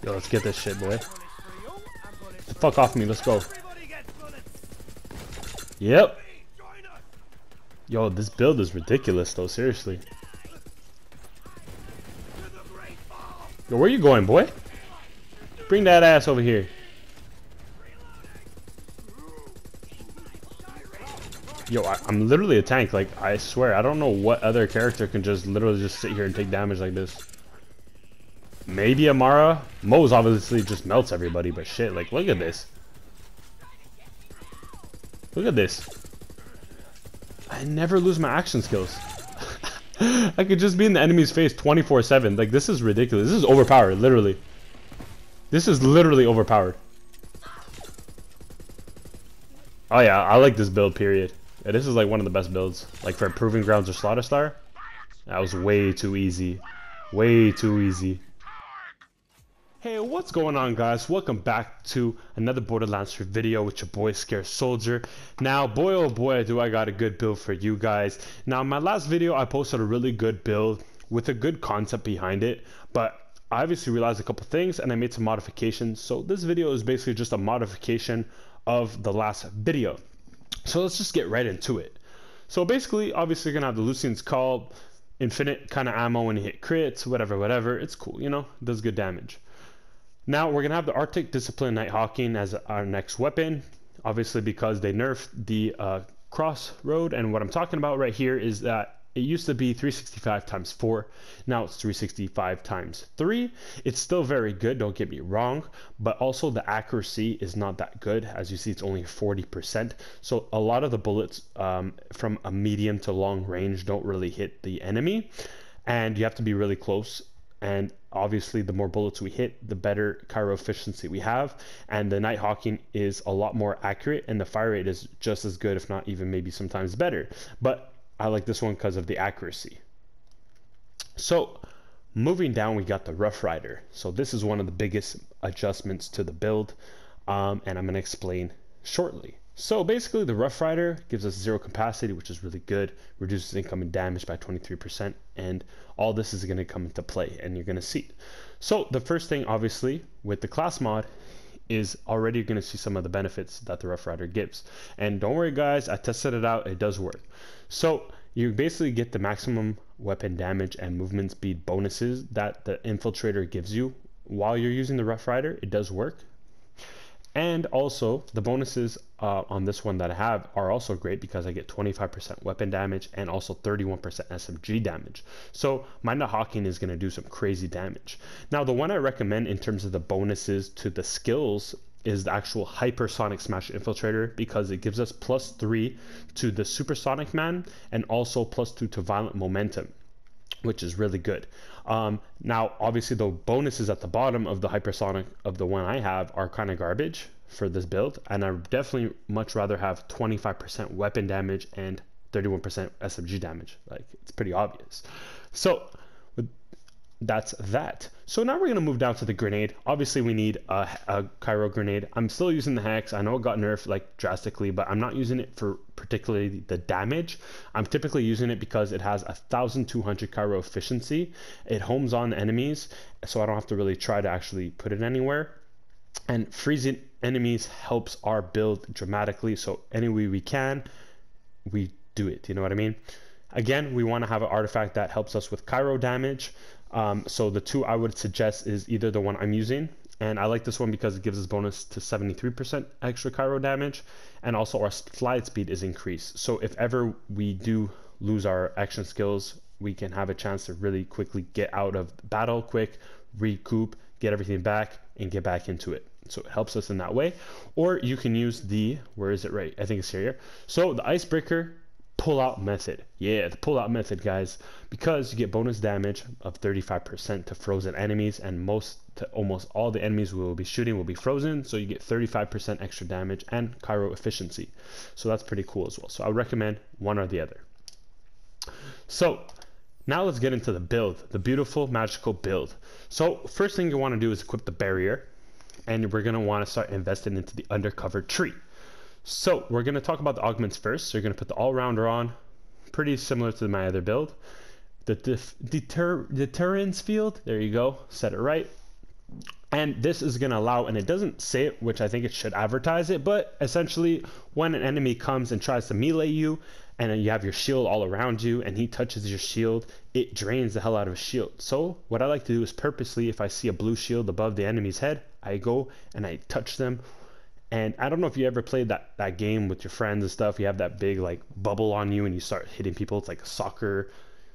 Yo, let's get this shit, boy. Fuck off me, let's go. Yep. Yo, this build is ridiculous though, seriously. Yo, where you going, boy? Bring that ass over here. Yo, I'm literally a tank, like, I swear, I don't know what other character can just literally just sit here and take damage like this. Maybe Amara? Mo's obviously just melts everybody, but shit, like, look at this. Look at this. I never lose my action skills. I could just be in the enemy's face 24/7. Like, this is ridiculous. This is overpowered, literally. This is literally overpowered. Oh yeah, I like this build, period. Yeah, this is like one of the best builds. Like for Proving Grounds or Slaughter Star. That was way too easy. Way too easy. Hey, what's going on, guys? Welcome back to another Borderlands video with your boy Scarce Soldier. Now, boy oh boy, do I got a good build for you guys. Now, in my last video, I posted a really good build with a good concept behind it, but I obviously realized a couple things and I made some modifications. So this video is basically just a modification of the last video. So let's just get right into it. So basically, obviously, you're gonna have the Lucian's Call, infinite kind of ammo when you hit crits, whatever. It's cool, you know, it does good damage. Now we're gonna have the Arctic Discipline Nighthawking as our next weapon, obviously because they nerfed the crossroad. And what I'm talking about right here is that it used to be 365 times 4, now it's 365 times 3. It's still very good, don't get me wrong, but also the accuracy is not that good. As you see, it's only 40%. So a lot of the bullets from a medium to long range don't really hit the enemy, and you have to be really close. And obviously, the more bullets we hit, the better Cairo efficiency we have. And the Nighthawking is a lot more accurate, and the fire rate is just as good, if not even maybe sometimes better. But I like this one because of the accuracy. So moving down, we got the Rough Rider. So this is one of the biggest adjustments to the build, and I'm going to explain shortly. So basically, the Rough Rider gives us 0 capacity, which is really good, reduces incoming damage by 23%, and all this is going to come into play, and you're going to see. So the first thing, obviously, with the class mod is already you're going to see some of the benefits that the Rough Rider gives. And don't worry, guys, I tested it out, it does work. So you basically get the maximum weapon damage and movement speed bonuses that the Infiltrator gives you while you're using the Rough Rider. It does work. And also the bonuses on this one that I have are also great because I get 25% weapon damage and also 31% SMG damage. So my Nighthawking is going to do some crazy damage. Now the one I recommend in terms of the bonuses to the skills is the actual Hypersonic Smash Infiltrator, because it gives us +3 to the Supersonic Man and also +2 to Violent Momentum, which is really good. Now, obviously, the bonuses at the bottom of the Hypersonic of the one I have are kind of garbage for this build, and I definitely much rather have 25% weapon damage and 31% SMG damage. Like, it's pretty obvious. So that's that. So now we're going to move down to the grenade. Obviously, we need a Cairo grenade. I'm still using the Hex. I know it got nerfed like drastically, but I'm not using it for particularly the damage. I'm typically using it because it has 1,200 Cairo efficiency. It homes on enemies, so I don't have to really try to actually put it anywhere. And freezing enemies helps our build dramatically, so any way we can, we do it. You know what I mean? Again, we want to have an artifact that helps us with Cairo damage. So the two I would suggest is either the one I'm using, and I like this one because it gives us bonus to 73% extra Cairo damage, and also our slide speed is increased. So if ever we do lose our action skills, we can have a chance to really quickly get out of battle quick, recoup, get everything back, and get back into it. So it helps us in that way. Or you can use the, where is it, right? I think it's here. So the Icebreaker pull-out method. Yeah, the pull-out method, guys, because you get bonus damage of 35% to frozen enemies, and almost all the enemies we will be shooting will be frozen, so you get 35% extra damage and Cairo efficiency. So that's pretty cool as well. So I would recommend one or the other. So now let's get into the build, the beautiful magical build. So first thing you want to do is equip the barrier, and we're going to want to start investing into the undercover tree. So we're going to talk about the augments first. So you're going to put the all-rounder on, pretty similar to my other build. The deterrence field, there you go, set it right. And this is going to allow, and it doesn't say it, which I think it should advertise it, but essentially when an enemy comes and tries to melee you, and then you have your shield all around you, and he touches your shield, it drains the hell out of his shield. So what I like to do is purposely, if I see a blue shield above the enemy's head, I go and I touch them. And I don't know if you ever played that game with your friends and stuff. You have that big like bubble on you and you start hitting people. It's like soccer.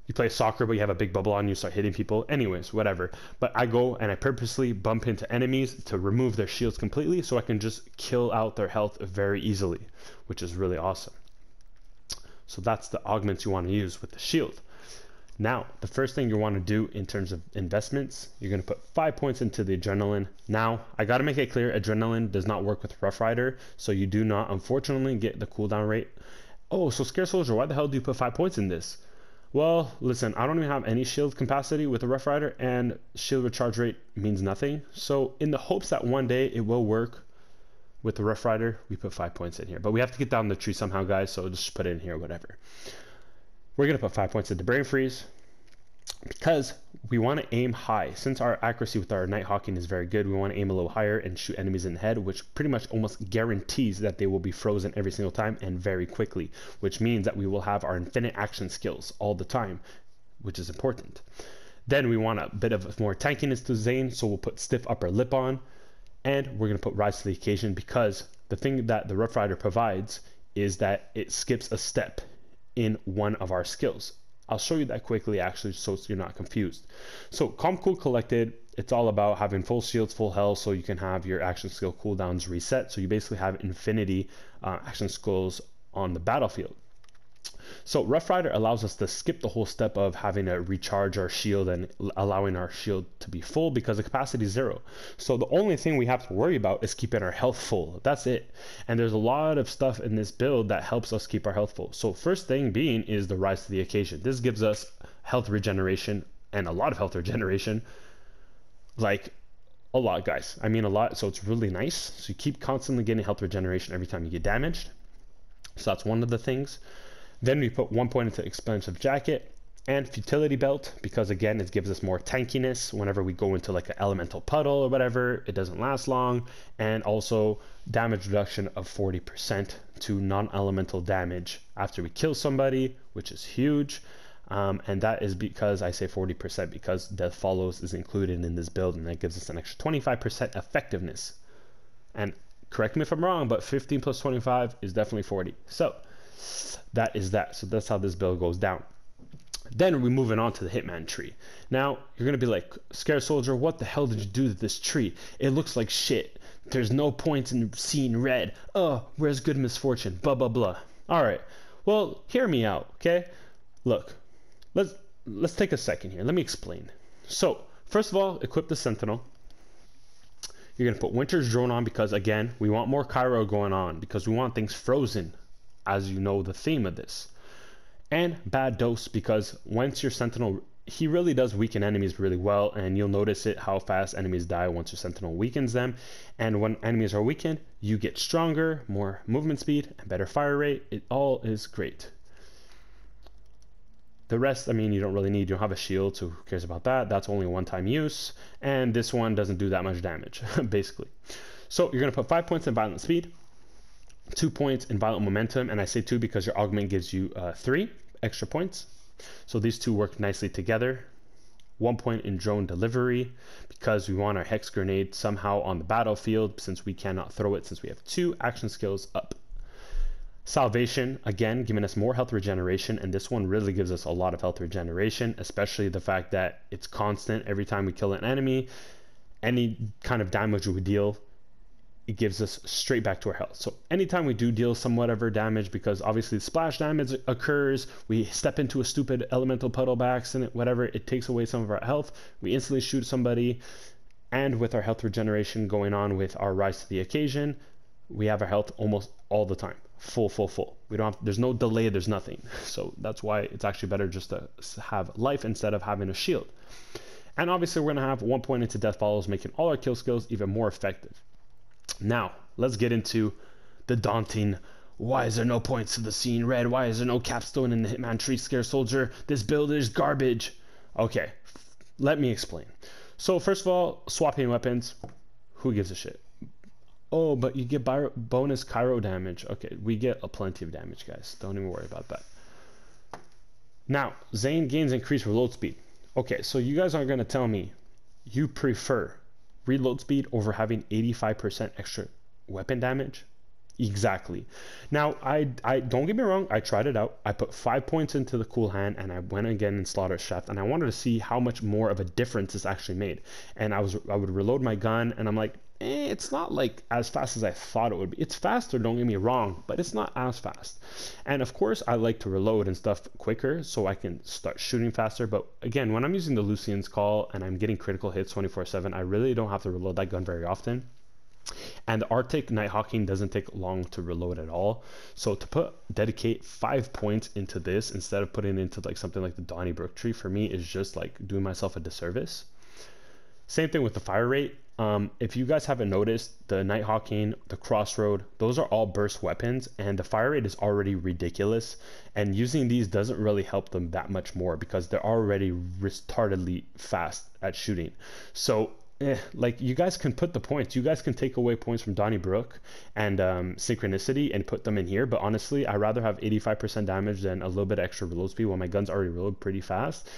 You play soccer, but you have a big bubble on you, start hitting people. Anyways, whatever. But I go and I purposely bump into enemies to remove their shields completely so I can just kill out their health very easily, which is really awesome. So that's the augments you want to use with the shield. Now, the first thing you want to do in terms of investments, you're going to put 5 points into the adrenaline. Now, I got to make it clear, adrenaline does not work with Rough Rider, so you do not, unfortunately, get the cooldown rate. Oh, so Scare Soldier, why the hell do you put 5 points in this? Well, listen, I don't even have any shield capacity with the Rough Rider, and shield recharge rate means nothing. So in the hopes that one day it will work with the Rough Rider, we put 5 points in here. But we have to get down the tree somehow, guys, so just put it in here, whatever. We're going to put 5 points into Brain Freeze because we want to aim high. Since our accuracy with our Nighthawking is very good, we want to aim a little higher and shoot enemies in the head, which pretty much almost guarantees that they will be frozen every single time and very quickly, which means that we will have our infinite action skills all the time, which is important. Then we want a bit of more tankiness to Zane, so we'll put Stiff Upper Lip on, and we're going to put Rise to the Occasion because the thing that the Rough Rider provides is that it skips a step in one of our skills. I'll show you that quickly actually so you're not confused. So Calm Cool Collected, it's all about having full shields, full health, so you can have your action skill cooldowns reset. So you basically have infinity action skills on the battlefield. So Rough Rider allows us to skip the whole step of having to recharge our shield and allowing our shield to be full because the capacity is 0. So the only thing we have to worry about is keeping our health full. That's it. And there's a lot of stuff in this build that helps us keep our health full. So first thing being is the Rise to the Occasion. This gives us health regeneration and a lot of health regeneration. Like a lot, guys. I mean a lot. So it's really nice. So you keep constantly getting health regeneration every time you get damaged. So that's one of the things. Then we put 1 point into Explosive Jacket and Futility Belt because again it gives us more tankiness whenever we go into like an elemental puddle or whatever. It doesn't last long, and also damage reduction of 40% to non-elemental damage after we kill somebody, which is huge. And that is because I say 40% because Death Follows is included in this build, and that gives us an extra 25% effectiveness. And correct me if I'm wrong, but 15 plus 25 is definitely 40. So that is that. So that's how this build goes down. Then we're moving on to the Hitman tree. Now, you're going to be like, Scare Soldier, what the hell did you do to this tree? It looks like shit. There's no points in seeing red. Oh, where's good misfortune? Blah, blah, blah. All right. Well, hear me out, okay? Look, let's take a second here. Let me explain. So, first of all, equip the Sentinel. You're going to put Winter's Drone on because, again, we want more Cairo going on because we want things frozen, as you know the theme of this. And Bad Dose because once your Sentinel, he really does weaken enemies really well, and you'll notice it how fast enemies die once your Sentinel weakens them. And when enemies are weakened, you get stronger, more movement speed, and better fire rate. It all is great. The rest, I mean, you don't really need. You don't have a shield, so who cares about that? That's only a one-time use, and this one doesn't do that much damage, basically. So you're going to put 5 points in Violent Speed, 2 points in Violent Momentum, and I say 2 because your Augment gives you 3 extra points. So these two work nicely together. 1 point in Drone Delivery because we want our Hex Grenade somehow on the battlefield since we cannot throw it since we have 2 action skills up. Salvation, again, giving us more health regeneration, and this one really gives us a lot of health regeneration, especially the fact that it's constant every time we kill an enemy. Any kind of damage we deal, it gives us straight back to our health. So anytime we do deal some whatever damage, because obviously splash damage occurs, we step into a stupid elemental puddle by accident, whatever, it takes away some of our health, we instantly shoot somebody, and with our health regeneration going on with our Rise to the Occasion, we have our health almost all the time. Full. We don't have, there's no delay, there's nothing. So that's why it's actually better just to have life instead of having a shield. And obviously we're gonna have 1 point into Death Follows, making all our kill skills even more effective. Now, let's get into the daunting, why is there no points to the scene red? Why is there no capstone in the Hitman tree, Scare Soldier? This build is garbage. Okay, let me explain. So first of all, swapping weapons, who gives a shit? Oh, but you get bonus Cairo damage. Okay, we get a plenty of damage, guys. Don't even worry about that. Now, Zane gains increased reload speed. Okay, so you guys aren't going to tell me you prefer reload speed over having 85% extra weapon damage? Exactly. Now, I don't get me wrong, I tried it out. I put 5 points into the cool hand and I went again in Slaughter Shaft, and I wanted to see how much more of a difference this actually made. And I would reload my gun and I'm like, it's not like as fast as I thought it would be. It's faster, don't get me wrong, but it's not as fast. And of course, I like to reload and stuff quicker so I can start shooting faster. But again, when I'm using the Lucian's Call and I'm getting critical hits 24/7, I really don't have to reload that gun very often. And the Arctic Nighthawking doesn't take long to reload at all. So to dedicate 5 points into this instead of putting it into like something like the Donnybrook tree, for me is just like doing myself a disservice. Same thing with the fire rate. If you guys haven't noticed, the Nighthawking, the Crossroad, those are all burst weapons, and the fire rate is already ridiculous. And using these doesn't really help them that much more because they're already retardedly fast at shooting. So like you guys can put the points, you guys can take away points from Donnybrook and Synchronicity and put them in here, but honestly I'd rather have 85% damage than a little bit extra reload speed while my guns already reload pretty fast,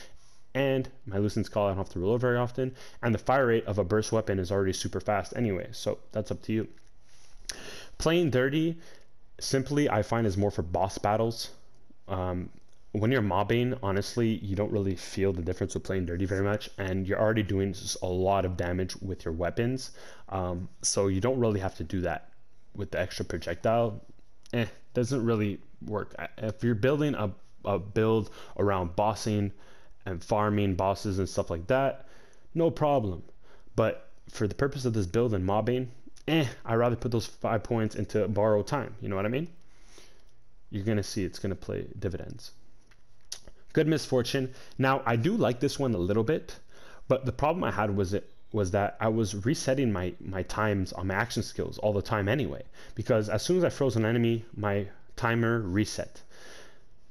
and my Lucian's Call I don't have to reload very often, and the fire rate of a burst weapon is already super fast anyway, so that's up to you. Playing dirty, simply I find is more for boss battles. When you're mobbing, honestly, you don't really feel the difference with playing dirty very much, and you're already doing just a lot of damage with your weapons, so you don't really have to do that with the extra projectile. Doesn't really work. If you're building a build around bossing and farming bosses and stuff like that, no problem. But for the purpose of this build and mobbing, I'd rather put those 5 points into borrowed time. You know what I mean? You're gonna see it's gonna play dividends. Good Misfortune. Now I do like this one a little bit, but the problem I had was that I was resetting my times on my action skills all the time anyway, because as soon as I froze an enemy, my timer reset.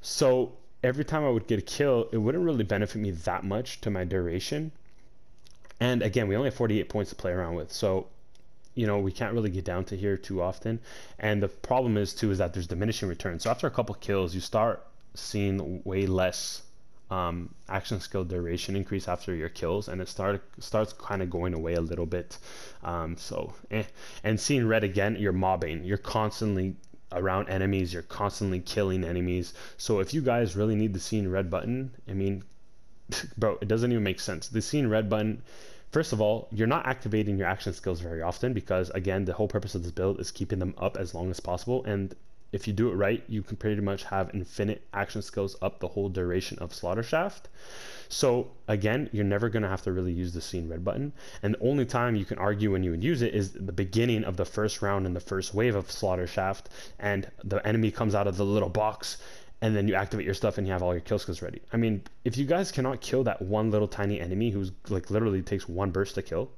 So every time I would get a kill, it wouldn't really benefit me that much to my duration. And again, we only have 48 points to play around with, so you know we can't really get down to here too often. And the problem is too is that there's diminishing returns. So after a couple kills, you start seeing way less action skill duration increase after your kills, and it starts kind of going away a little bit. And seeing red again, you're mobbing, you're constantly around enemies, you're constantly killing enemies. So if you guys really need the seeing red button, I mean, bro, it doesn't even make sense. The seeing red button, first of all, you're not activating your action skills very often because again, the whole purpose of this build is keeping them up as long as possible, and if you do it right, you can pretty much have infinite action skills up the whole duration of Slaughter Shaft. So again, you're never going to have to really use the Seeing Red button. And the only time you can argue when you would use it is the beginning of the first round in the first wave of Slaughter Shaft, and the enemy comes out of the little box, and then you activate your stuff and you have all your kill skills ready. I mean, if you guys cannot kill that one little tiny enemy who's like literally takes one burst to kill,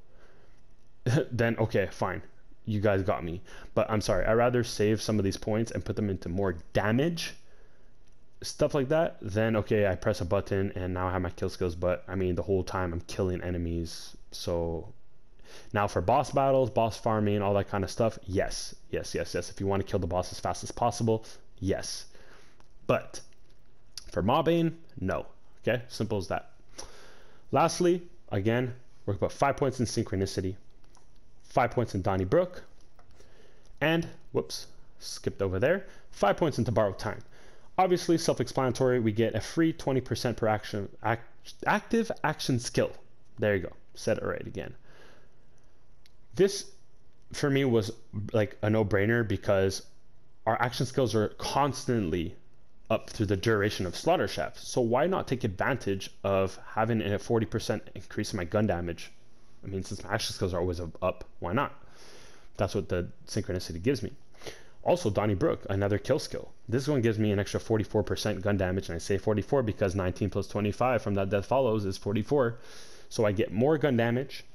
then okay, fine. You guys got me, but I'm sorry, I'd rather save some of these points and put them into more damage, stuff like that. Then okay, I press a button and now I have my kill skills, but I mean the whole time I'm killing enemies. So now for boss battles, boss farming, all that kind of stuff, yes. If you want to kill the boss as fast as possible, yes. But for mobbing, no. Okay, simple as that. Lastly, again, we're about 5 points in Synchronicity, 5 points in Donnybrook, and whoops, skipped over there, 5 points into Borrowed Time. Obviously self-explanatory, we get a free 20% per active action skill. There you go, said it right again. This for me was like a no-brainer because our action skills are constantly up through the duration of Slaughter Shaft, so why not take advantage of having a 40% increase in my gun damage? I mean, since my action skills are always up, why not? That's what the Synchronicity gives me. Also, Donnybrook, another kill skill. This one gives me an extra 44% gun damage, and I say 44 because 19 plus 25 from that Death Follows is 44. So I get more gun damage.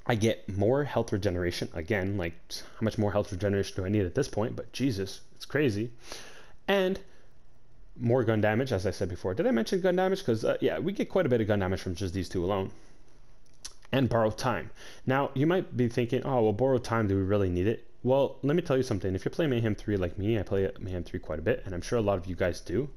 I get more health regeneration. Again, like, how much more health regeneration do I need at this point? But Jesus, it's crazy. And more gun damage, as I said before. Did I mention gun damage? Because, yeah, we get quite a bit of gun damage from just these two alone. and borrow time. Now, you might be thinking, oh, well, borrow time, do we really need it? Well, let me tell you something. If you're playing Mayhem 3 like me, I play Mayhem 3 quite a bit, and I'm sure a lot of you guys do.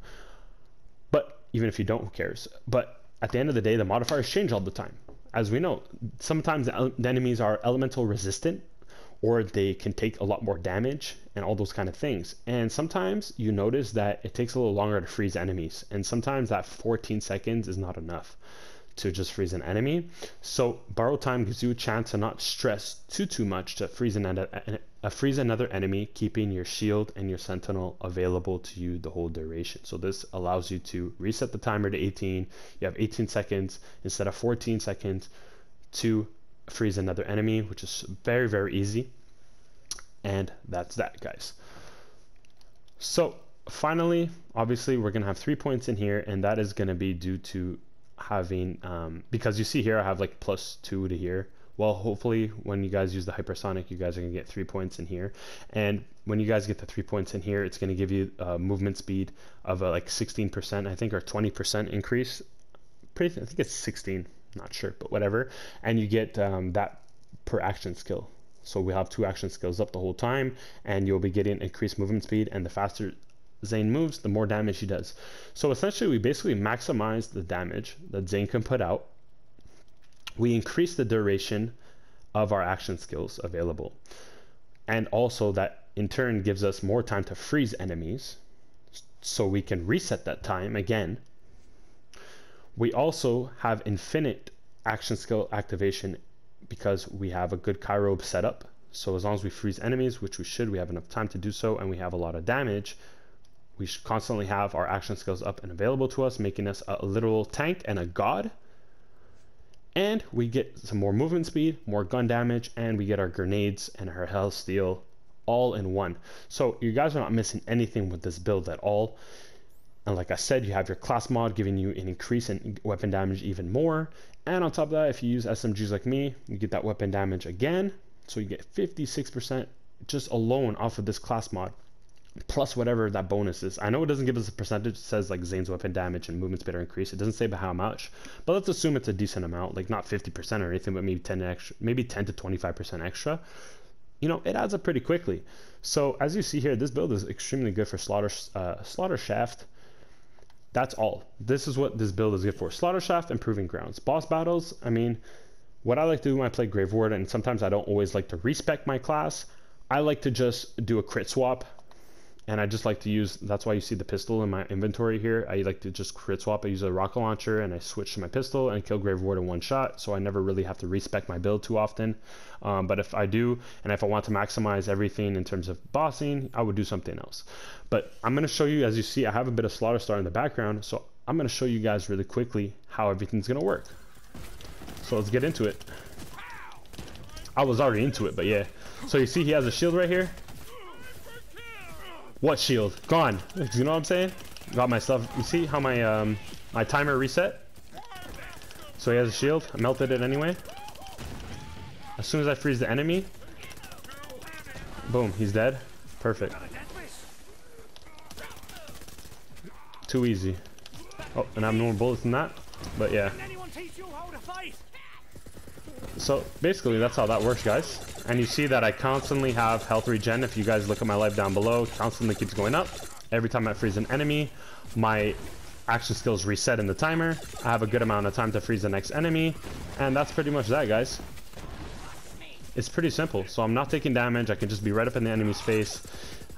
But even if you don't, who cares? But at the end of the day, the modifiers change all the time. As we know, sometimes the enemies are elemental resistant, or they can take a lot more damage and all those kind of things. And sometimes you notice that it takes a little longer to freeze enemies, and sometimes that 14 seconds is not enough to just freeze an enemy. So borrow time gives you a chance to not stress too much to freeze another enemy, keeping your shield and your sentinel available to you the whole duration. So this allows you to reset the timer to 18. You have 18 seconds instead of 14 seconds to freeze another enemy, which is very, very easy. And that's that, guys. So finally, obviously we're gonna have 3 points in here, and that is gonna be due to having because you see here I have like +2 to here. Well, hopefully when you guys use the hypersonic, you guys are gonna get 3 points in here, and when you guys get the 3 points in here, it's gonna give you movement speed of like 16%, I think, or 20% increase. I think it's 16, not sure, but whatever. And you get that per action skill. So we have 2 action skills up the whole time, and you'll be getting increased movement speed, and the faster Zane moves, the more damage he does. So essentially, we basically maximize the damage that Zane can put out. We increase the duration of our action skills available. And also that in turn gives us more time to freeze enemies, so we can reset that time again. We also have infinite action skill activation because we have a good Kyrobe setup. So as long as we freeze enemies, which we should, we have enough time to do so, and we have a lot of damage, we should constantly have our action skills up and available to us, making us a literal tank and a god. And we get some more movement speed, more gun damage, and we get our grenades and our health steal all in one. So you guys are not missing anything with this build at all. And like I said, you have your class mod giving you an increase in weapon damage even more. And on top of that, if you use SMGs like me, you get that weapon damage again. So you get 56% just alone off of this class mod, plus whatever that bonus is. I know it doesn't give us a percentage. It says like Zane's weapon damage and movement speed are increased. It doesn't say by how much, but let's assume it's a decent amount, like not 50% or anything, but maybe 10 to 25% extra. You know, it adds up pretty quickly. So as you see here, this build is extremely good for Slaughter Shaft. That's all. This is what this build is good for. Slaughter Shaft and Proving Grounds. Boss battles, I mean, what I like to do when I play Grave Ward, and sometimes I don't always like to respec my class, I like to just do a crit swap. And I just like to use, that's why you see the pistol in my inventory here. I like to just crit swap. I use a rocket launcher and I switch to my pistol and kill Grave Ward in one shot. So I never really have to respec my build too often. But if I do, and if I want to maximize everything in terms of bossing, I would do something else. But I'm going to show you, as you see, I have a bit of Slaughter Star in the background. So I'm going to show you guys really quickly how everything's going to work. So let's get into it. I was already into it, but yeah. So you see he has a shield right here. What shield? Gone. You know what I'm saying? Got my stuff. You see how my my timer reset? So he has a shield. I melted it anyway. As soon as I freeze the enemy, boom, he's dead. Perfect. Too easy. Oh, and I have no more bullets than that. But yeah. So basically that's how that works, guys. And you see that I constantly have health regen. If you guys look at my life down below, constantly keeps going up. Every time I freeze an enemy, my action skills reset in the timer. I have a good amount of time to freeze the next enemy. And that's pretty much that, guys. It's pretty simple. So I'm not taking damage. I can just be right up in the enemy's face.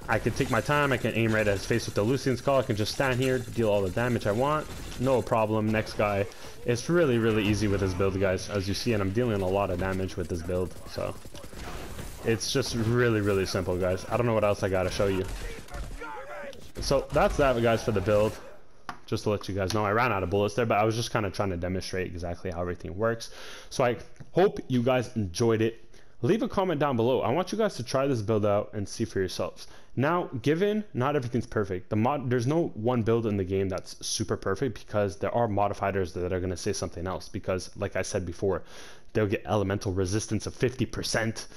I can take my time. I can aim right at his face with the Lucian Skull. I can just stand here, deal all the damage I want. No problem. Next guy. It's really, really easy with this build, guys. As you see, and I'm dealing a lot of damage with this build. So it's just really, really simple, guys. I don't know what else I gotta show you. So that's that, guys, for the build. Just to let you guys know, I ran out of bullets there, but I was just kind of trying to demonstrate exactly how everything works. So I hope you guys enjoyed it. Leave a comment down below. I want you guys to try this build out and see for yourselves. Now, given not everything's perfect, there's no one build in the game that's super perfect, because there are modifiers that are going to say something else. Because, like I said before, they'll get elemental resistance of 50%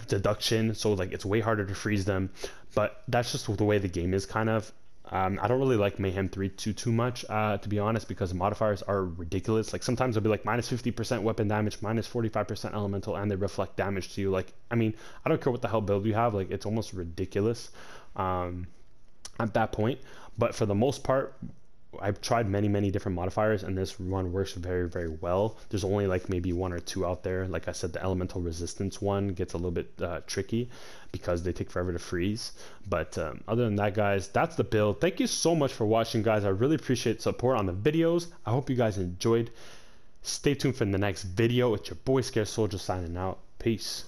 deduction, so like it's way harder to freeze them. But that's just the way the game is, kind of. I don't really like Mayhem 3 too much, to be honest, because the modifiers are ridiculous. Like sometimes it'll be like minus 50% weapon damage, minus 45% elemental, and they reflect damage to you. Like, I mean, I don't care what the hell build you have, like it's almost ridiculous at that point. But for the most part, I've tried many different modifiers, and this one works very well. There's only like maybe one or two out there. Like I said, the elemental resistance one gets a little bit tricky because they take forever to freeze. But other than that, guys, that's the build. Thank you so much for watching, guys. I really appreciate support on the videos. I hope you guys enjoyed. Stay tuned for the next video. It's your boy Scared Soldier signing out. Peace.